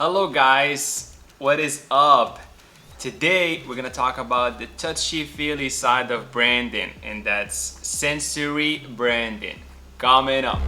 Hello guys, what is up? Today we're gonna talk about the touchy-feely side of branding, and that's sensory branding. Coming up.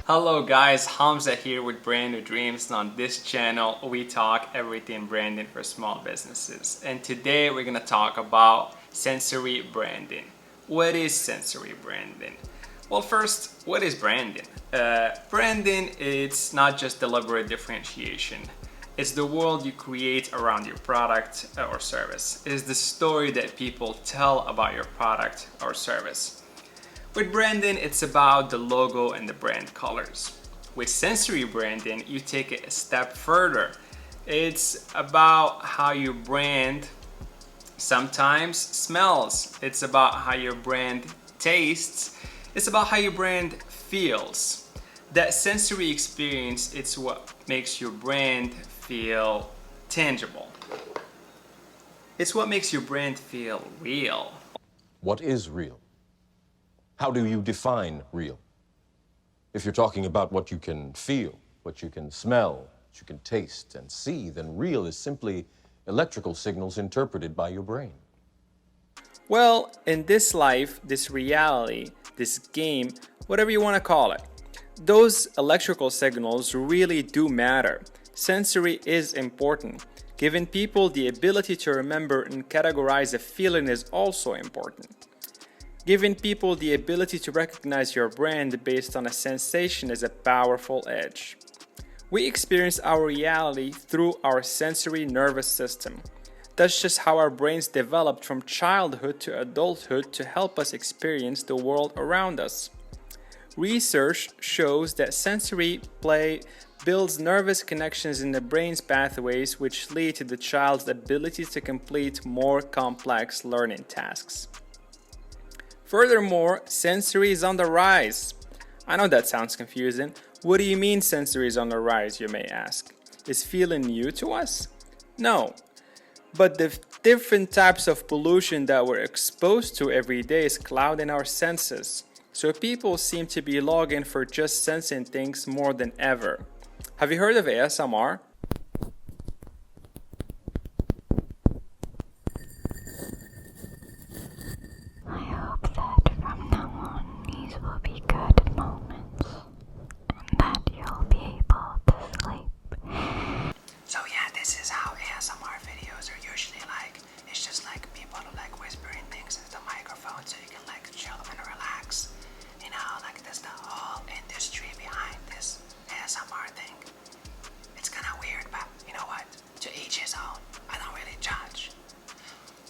Hello guys, Hamza here with Brand New Dreams, and on this channel we talk everything branding for small businesses. And today we're gonna talk about sensory branding. What is sensory branding? Well, first, what is branding? Branding, it's not just deliberate differentiation. It's the world you create around your product or service. It's the story that people tell about your product or service. With branding, it's about the logo and the brand colors. With sensory branding, you take it a step further. It's about how your brand sometimes smells. It's about how your brand tastes. It's about how your brand feels. That sensory experience, it's what makes your brand feel tangible. It's what makes your brand feel real. What is real? How do you define real? If you're talking about what you can feel, what you can smell, what you can taste and see, then real is simply electrical signals interpreted by your brain. Well, in this life, this reality, this game, whatever you want to call it, those electrical signals really do matter. Sensory is important. Giving people the ability to remember and categorize a feeling is also important. Giving people the ability to recognize your brand based on a sensation is a powerful edge. We experience our reality through our sensory nervous system. That's just how our brains developed from childhood to adulthood to help us experience the world around us. Research shows that sensory play builds nervous connections in the brain's pathways, which lead to the child's ability to complete more complex learning tasks. Furthermore, sensory is on the rise. I know that sounds confusing. What do you mean sensory is on the rise, you may ask? Is feeling new to us? No. But the different types of pollution that we're exposed to every day is clouding our senses. So people seem to be logging for just sensing things more than ever. Have you heard of ASMR?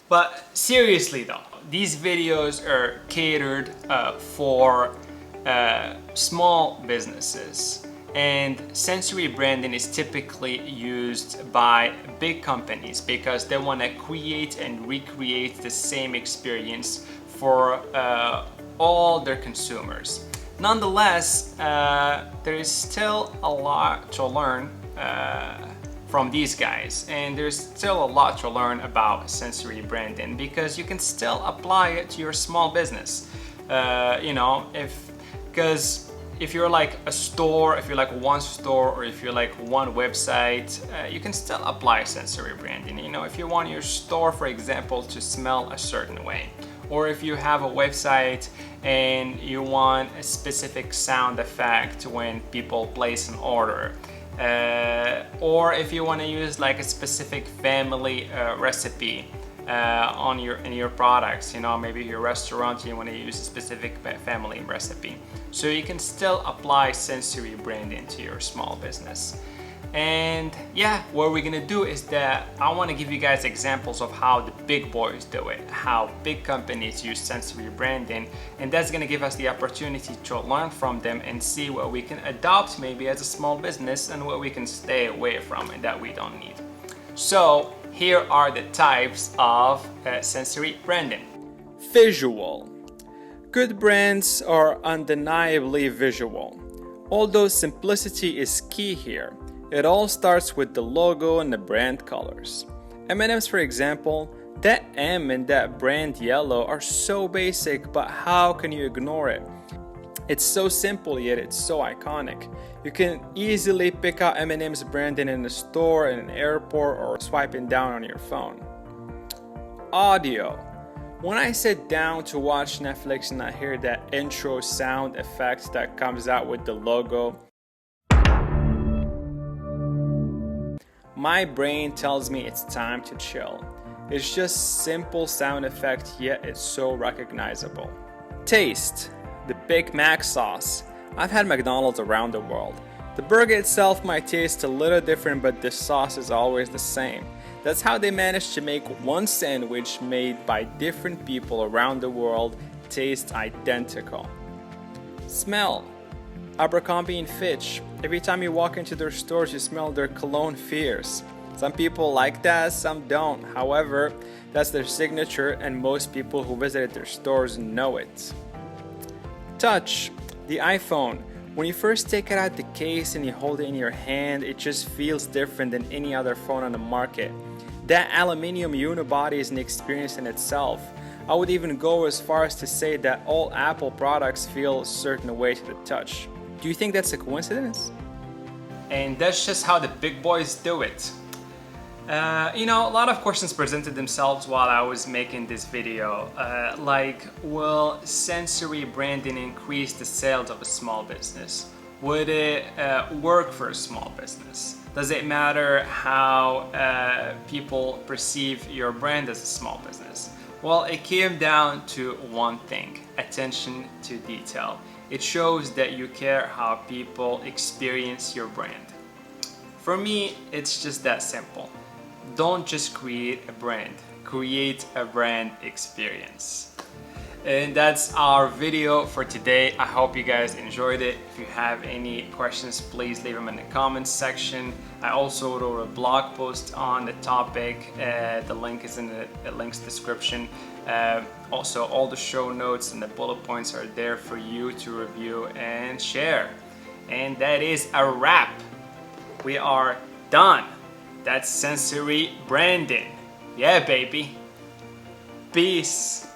But seriously though, these videos are catered for small businesses, and sensory branding is typically used by big companies because they want to create and recreate the same experience for all their consumers. Nonetheless, there is still a lot to learn from these guys, and there's still a lot to learn about sensory branding because you can still apply it to your small business. Because if you're like a store, if you're like one store, or if you're like one website, you can still apply sensory branding. If you want your store, for example, to smell a certain way, or if you have a website and you want a specific sound effect when people place an order. Or if you want to use like a specific family recipe in your products, maybe your restaurant, you want to use a specific family recipe. So you can still apply sensory branding to your small business. And yeah, what we're gonna do is that I want to give you guys examples of how the big boys do it, how big companies use sensory branding, and that's gonna give us the opportunity to learn from them and see what we can adopt maybe as a small business and what we can stay away from and that we don't need. So here are the types of sensory branding. Visual. Good brands are undeniably visual. Although simplicity is key here, It all starts with the logo and the brand colors. M&M's, for example, that M and that brand yellow are so basic, but how can you ignore it? It's so simple, yet it's so iconic. You can easily pick out M&M's branding in a store, in an airport, or swiping down on your phone. Audio. When I sit down to watch Netflix and I hear that intro sound effect that comes out with the logo, my brain tells me it's time to chill. It's just simple sound effect, yet it's so recognizable. Taste. The Big Mac sauce. I've had McDonald's around the world. The burger itself might taste a little different, but the sauce is always the same. That's how they managed to make one sandwich made by different people around the world taste identical. Smell. Abercrombie & Fitch. Every time you walk into their stores, you smell their cologne fierce. Some people like that, some don't. However, that's their signature, and most people who visited their stores know it. Touch. The iPhone. When you first take it out the case and you hold it in your hand, it just feels different than any other phone on the market. That aluminium unibody is an experience in itself. I would even go as far as to say that all Apple products feel a certain way to the touch. Do you think that's a coincidence? And that's just how the big boys do it. A lot of questions presented themselves while I was making this video, like, will sensory branding increase the sales of a small business? Would it work for a small business? Does it matter how people perceive your brand as a small business? Well, it came down to one thing: attention to detail. It shows that you care how people experience your brand. For me, it's just that simple. Don't just create a brand experience. And that's our video for today. I hope you guys enjoyed it. If you have any questions, please leave them in the comments section. I also wrote a blog post on the topic. The link is in the link's description. Also, all the show notes and the bullet points are there for you to review and share. And that is a wrap. We are done. That's sensory branding. Yeah, baby. Peace.